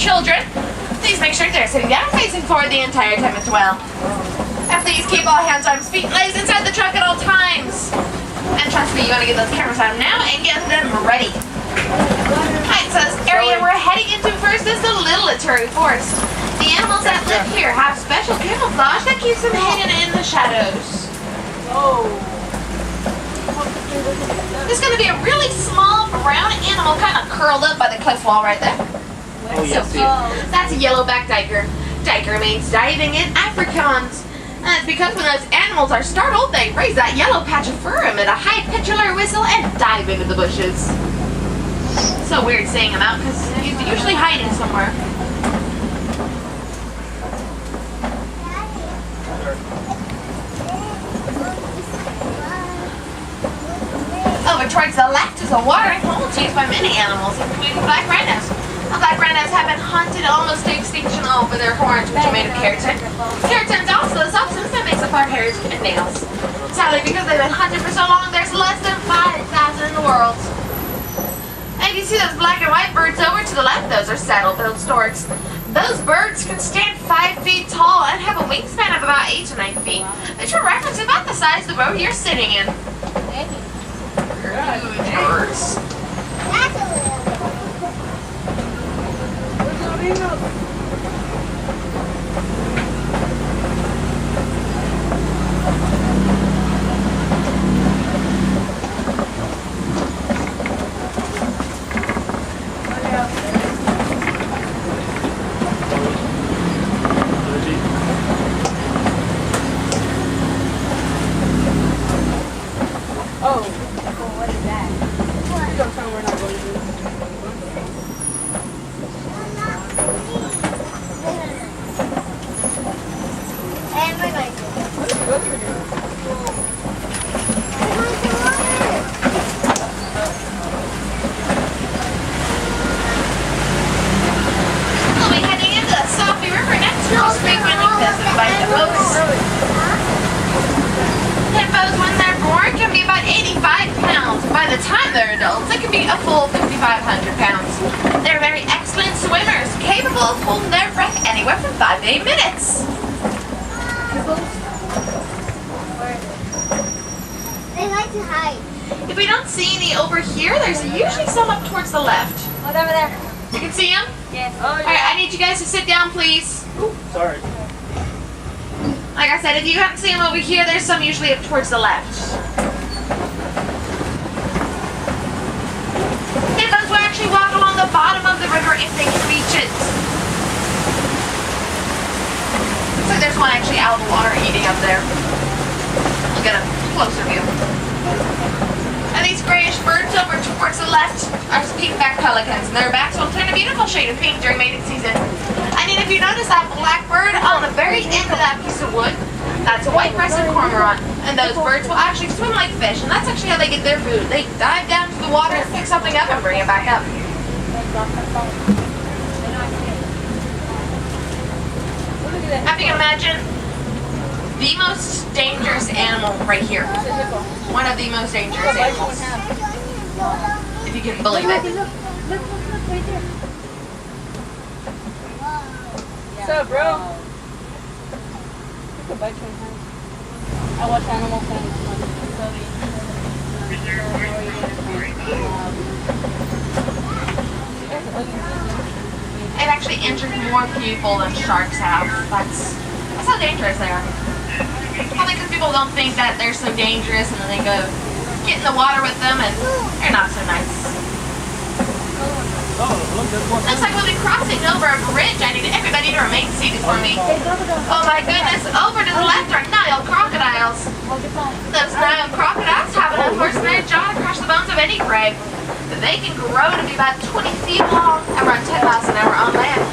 children, please make sure they're sitting down facing forward the entire time as well. And please keep all hands, arms, feet, and legs inside the truck at all times. And trust me, you want to get those cameras on now and get them ready. Alright, so this area we're heading into first is the Little Ituri Forest. The animals that live here have special camouflage that keeps them hidden in the shadows. There's going to be a really small brown animal kind of curled up by the cliff wall right there. So cute. That's a yellowback diker. Diker means diving in Afrikaans. And it's because when those animals are startled, they raise that yellow patch of fur, emit a high-pitched whistle, and dive into the bushes. So weird seeing him out because he's usually hiding somewhere. Over towards the left is a watering hole used by many animals, including black rhinos. Now, black rhinos have been hunted almost to extinction over their horns, which are made of keratin. Keratin is also a substance that makes apart hairs and nails. Sadly, because they've been hunted for so long, there's less than 5,000 in the world. And you see those black and white birds over to the left, those are saddle-billed storks. Those birds can stand 5 feet tall and have a wingspan of about 8 to 9 feet, which for reference is about the size of the boat you're sitting in. Huge birds. If we don't see any over here, there's usually some up towards the left. What over there? You can see them? Yes. Oh, yeah. Alright, I need you guys to sit down, please. Ooh, sorry. Like I said, if you haven't seen them over here, there's some usually up towards the left. Hippos will actually walk along the bottom of the river if they can reach it. Looks like there's one actually out of the water eating up there. We'll get a closer view. And these grayish birds over towards the left are pink-backed pelicans, and their backs will turn a beautiful shade of pink during mating season. I mean, if you notice that black bird on the very end of that piece of wood, that's a white-breasted cormorant. And those birds will actually swim like fish, and that's actually how they get their food. They dive down to the water and pick something up and bring it back up. If you can imagine, the most dangerous animal right here. One of the most dangerous animals. If you can believe it. Look right there. What's up, bro? I watch Animal Planet. They've actually injured more people than sharks have. That's how dangerous they are. Probably because people don't think that they're so dangerous, and then they go get in the water with them, and they're not so nice. Looks like we'll be crossing over a bridge. I need everybody to remain seated for me. Oh my goodness, over to the left are Nile crocodiles. Those Nile crocodiles have enough force in their jaw to crush the bones of any prey. They can grow to be about 20 feet long and run 10 miles an hour on land.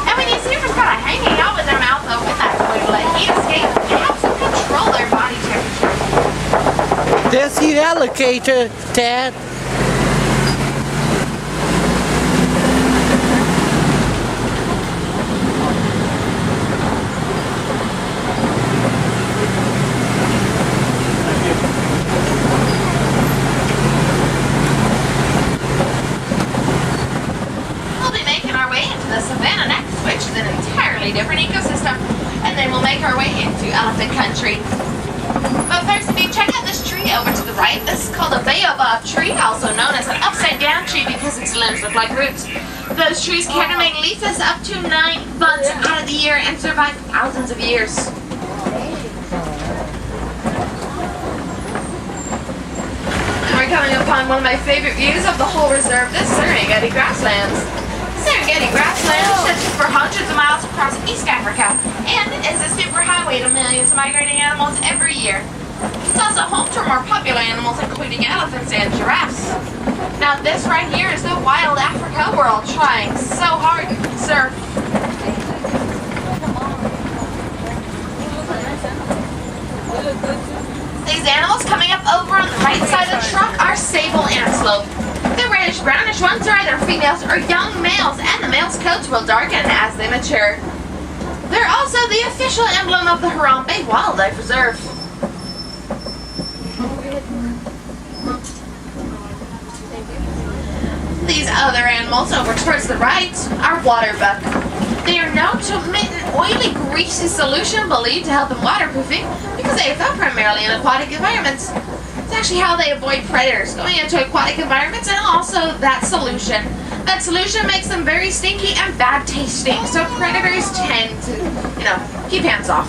And when you see them just kind of hanging out with their mouth open, that's a way to let heat escape. It helps them control their body temperature. There's the alligator, Dad. We'll be making our way into the Savannah next, which is an entirely different ecosystem, and then we'll make our way into elephant country. But first, if you check out this tree over to the right, this is called a baobab tree, also known as an upside-down tree because its limbs look like roots. Those trees can remain leafless up to 9 months out of the year and survive thousands of years. We're coming upon one of my favorite views of the whole reserve, the Serengeti grasslands. Serengeti grasslands stretches for hundreds of miles across East Africa and is a superhighway to millions of migrating animals every year. It's also home to more popular animals including elephants and giraffes. Now this right here is the wild Africa world trying so hard to conserve. These animals coming up over on the right side of the truck are sable antelope. The reddish brownish ones are either females or young males, and the males' coats will darken as they mature. They're also the official emblem of the Harambe Wildlife Reserve. These other animals over towards the right are waterbuck. They are known to emit an oily, greasy solution believed to help in waterproofing because they are found primarily in aquatic environments. It's actually how they avoid predators, going into aquatic environments, and also that solution. That solution makes them very stinky and bad tasting, so predators tend to, keep hands off.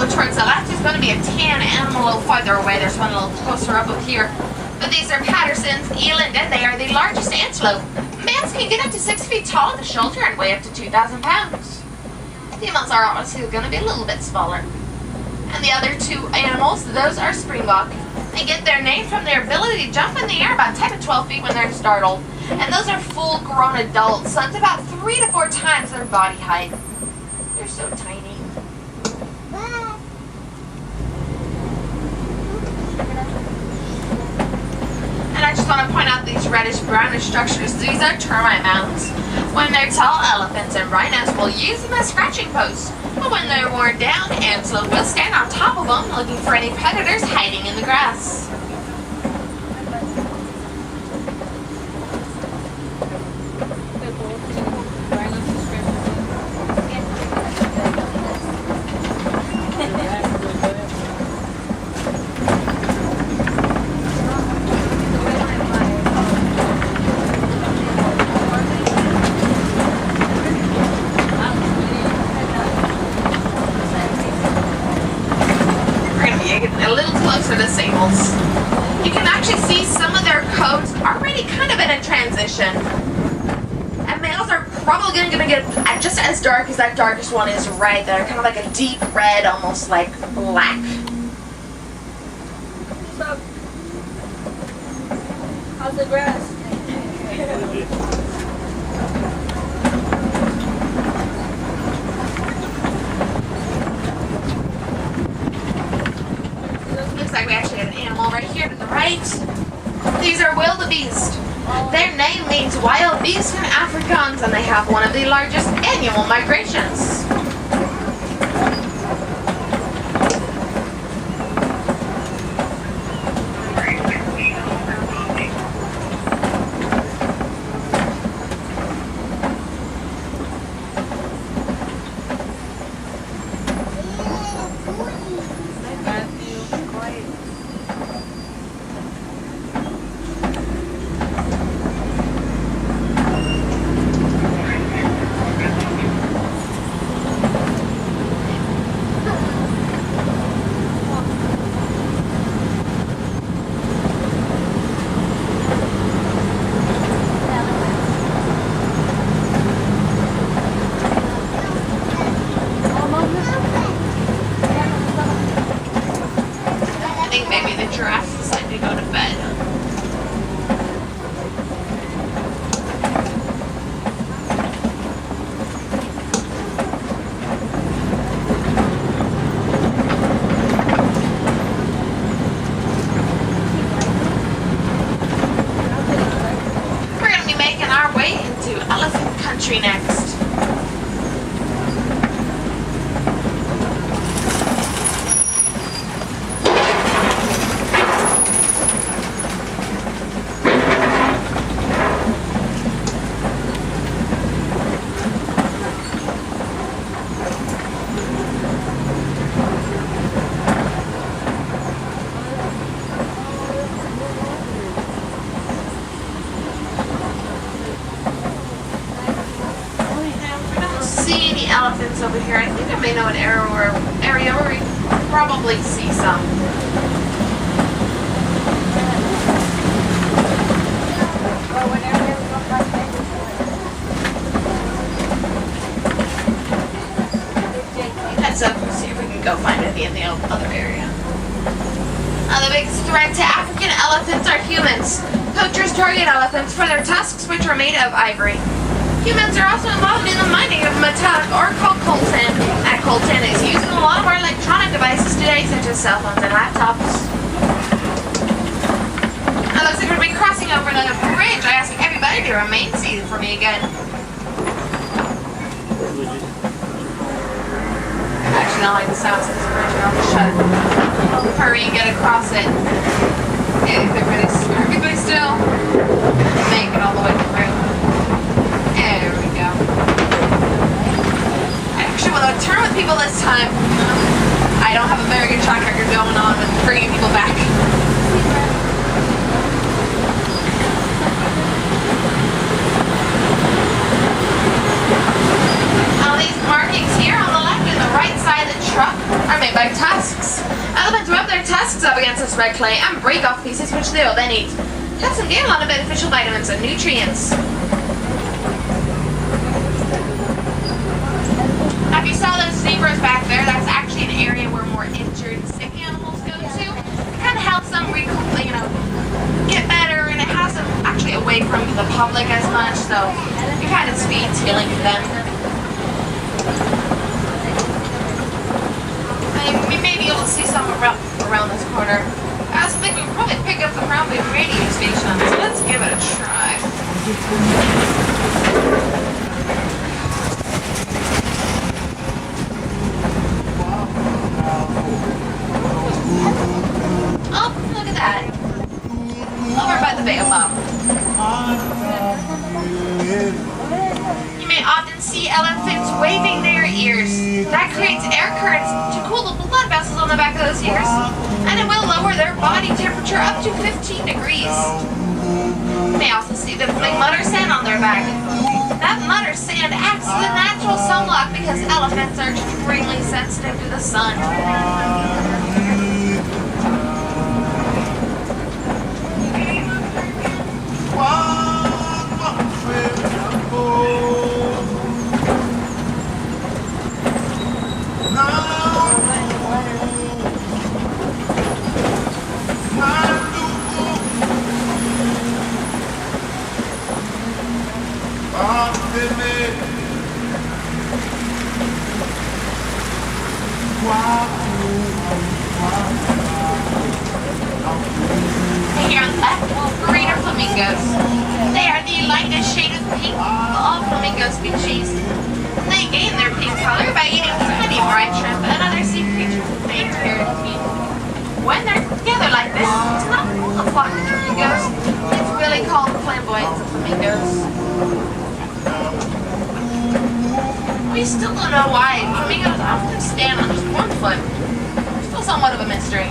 Towards the left is going to be a tan animal a little farther away. There's one a little closer up here. But these are Patterson's eland, and they are the largest antelope. Males can get up to 6 feet tall at the shoulder and weigh up to 2,000 pounds. Females are obviously going to be a little bit smaller. And the other two animals, those are springbok. They get their name from their ability to jump in the air about 10 to 12 feet when they're startled. And those are full-grown adults, so it's about 3 to 4 times their body height. They're so tiny. I just want to point out these reddish-brownish structures. These are termite mounds. When they're tall, elephants and rhinos will use them as scratching posts. But when they're worn down, antelope will stand on top of them looking for any predators hiding in the grass. A little closer to singles. You can actually see some of their coats already kind of in a transition. And males are probably going to get just as dark as that darkest one is right there. Kind of like a deep red, almost like black. What's up? How's the grass? Like we actually have an animal right here to the right. These are wildebeest. Their name means wild beast in Afrikaans, and they have one of the largest annual migrations. Maybe the giraffes decide to go to bed. country next. See any elephants over here? I think I may know an area where we could probably see some. Heads up and see if we can go find any in the other area. The biggest threat to African elephants are humans. Poachers target elephants for their tusks, which are made of ivory. Humans are also involved in the mining of metallic ore called coltan. That coltan is used in a lot of our electronic devices today, such as cell phones and laptops. It looks like we're going to be crossing over another bridge. I ask everybody to remain seated for me again. Actually, I don't like the sounds of this bridge. I'll just shut it. Hurry and get across it. Okay, everybody still. Make it all the way through. There we go. I actually want to turn with people this time. I don't have a very good track record going on with bringing people back. Now these markings here on the left and the right side of the truck are made by tusks. Elephants rub their tusks up against this red clay and break off pieces which they will then eat. Helps them gain a lot of beneficial vitamins and nutrients. If you saw those zebras back there, that's actually an area where more injured, sick animals go to. It kind of helps them get better, and it has them actually away from the public as much, so it kind of speeds healing for them. We may be able to see some around this corner. I was thinking we'll probably pick up the Brownwood radio station, so let's give it a try. Oh, look at that. Over by the baobab. You may often see elephants waving their ears. That creates air currents to cool the blood vessels on the back of those ears, and it will lower their body temperature up to 15 degrees. You may also see them fling mud or sand on their back. That mud or sand acts as a natural sunblock because elephants are extremely sensitive to the sun. Here on the left, greater flamingos. They are the lightest shade of pink of all flamingo species. They gain their pink color by eating tiny brine shrimp and other sea creatures with faint carrot feet. When they're together like this, it's not a flock of flamingos. It's really called flamboyance of flamingos. We still don't know why flamingos often stand on just one foot. Still somewhat of a mystery.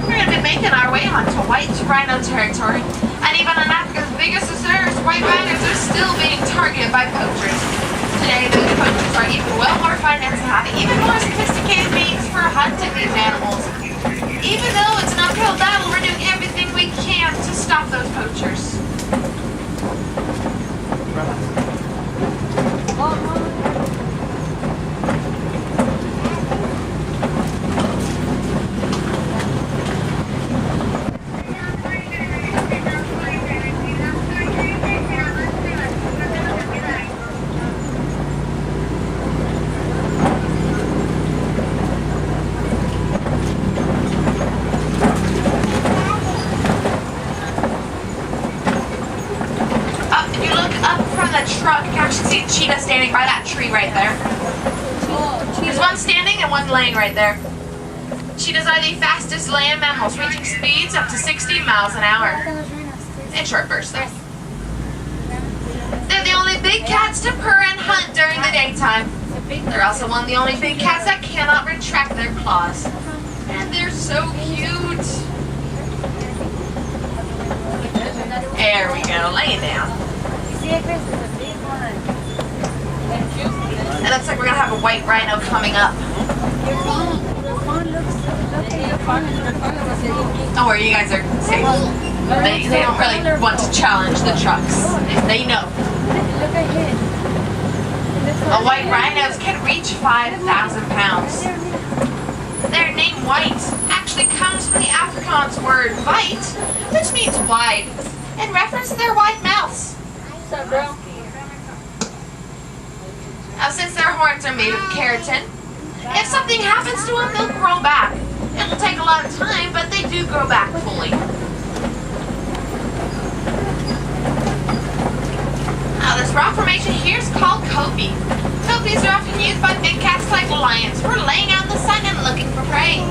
We're going to be making our way onto white rhino territory, and even in Africa's biggest reserves, white rhinos are still being targeted by poachers. Today, those poachers are even well more financed and have even more sophisticated means for hunting these animals. Even though it's an uphill battle, we're doing everything we can to stop those poachers. standing by that tree right there. There's one standing and one laying right there. Cheetahs are the fastest land mammals, reaching speeds up to 60 miles an hour. In short bursts, though. They're the only big cats to purr and hunt during the daytime. They're also one of the only big cats that cannot retract their claws. And they're so cute. There we go, laying down. It looks like we're gonna have a white rhino coming up. Don't worry, you guys are safe. They don't really want to challenge the trucks. They know. A white rhinos can reach 5,000 pounds. Their name white actually comes from the Afrikaans word white, which means wide, in reference to their wide mouths. What's up, bro? Now, since their horns are made of keratin, if something happens to them, they'll grow back. It will take a lot of time, but they do grow back fully. Now, this rock formation here is called kopie. Kopies are often used by big cats like lions who are laying out in the sun and looking for prey.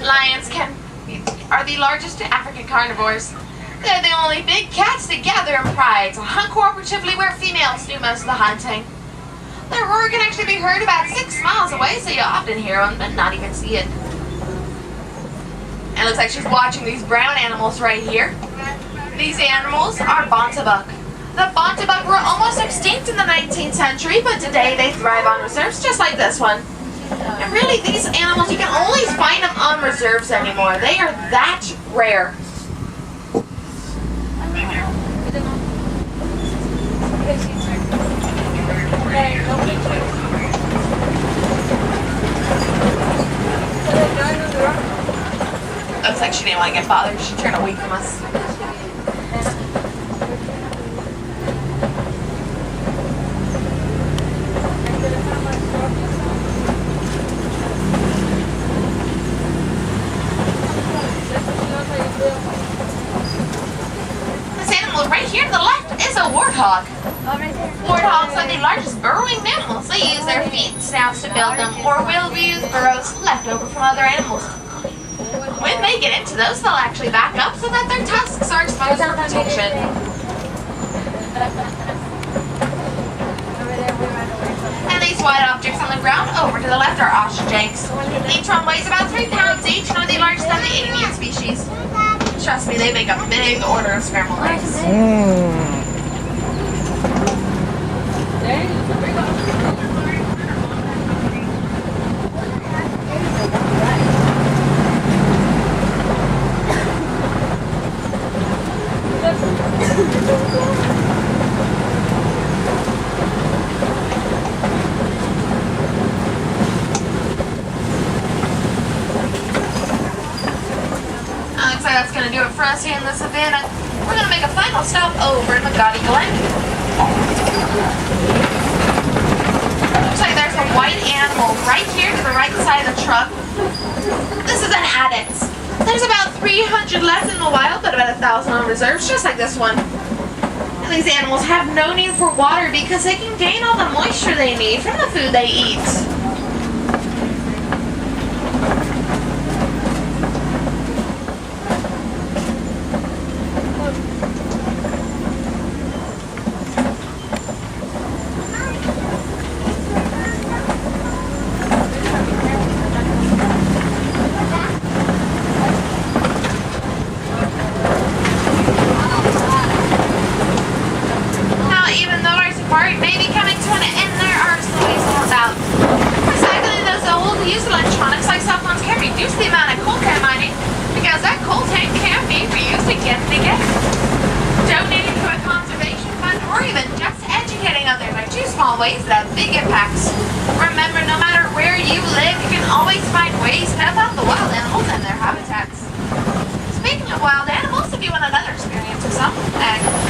Lions are the largest African carnivores. They're the only big cats that gather in pride to hunt cooperatively where females do most of the hunting. Their roar can actually be heard about 6 miles away, so you often hear them but not even see it. And it looks like she's watching these brown animals right here. These animals are bontabuck. The bontabuck were almost extinct in the 19th century, but today they thrive on reserves just like this one. And really, these animals, you can only find them on reserves anymore. They are that rare. Looks like she didn't want to get bothered. She turned away from us. Right here to the left is a warthog. Warthogs are the largest burrowing mammals. They use their feet and snouts to build them, or will use burrows left over from other animals. When they get into those, they'll actually back up so that their tusks are exposed for protection. And these white objects on the ground over to the left are ostriches. Each one weighs about 3 pounds each and are the largest of the avian species. Trust me, they make a big order of scrambled eggs. That's going to do it for us here in the Savannah. We're going to make a final stop over in Magadi Glen. Looks like there's a white animal right here to the right side of the truck. This is an addax. There's about 300 left in the wild, but about 1,000 on reserves, just like this one. And these animals have no need for water because they can gain all the moisture they need from the food they eat. Even though our safari may be coming to an end, there are stories about ways that have big impacts. Remember, no matter where you live, you can always find ways to help out the wild animals and their habitats. Speaking of wild animals, if you want another experience or something,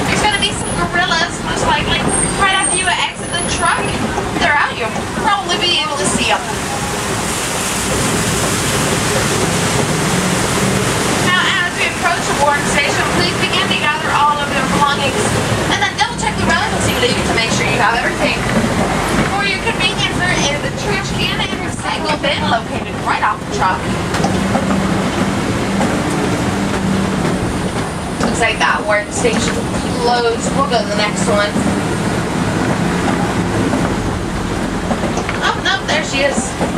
there's going to be some gorillas, most likely, right after you exit the truck. If they're out, you'll probably be able to see them. Now, as we approach the boarding station, please begin to gather all of your belongings, and then double check the relevancy lead to make sure you have everything. For your convenience, there is a trash can and a recycle bin located right off the truck. Looks like that workstation closed. We'll go to the next one. Oh, no, there she is.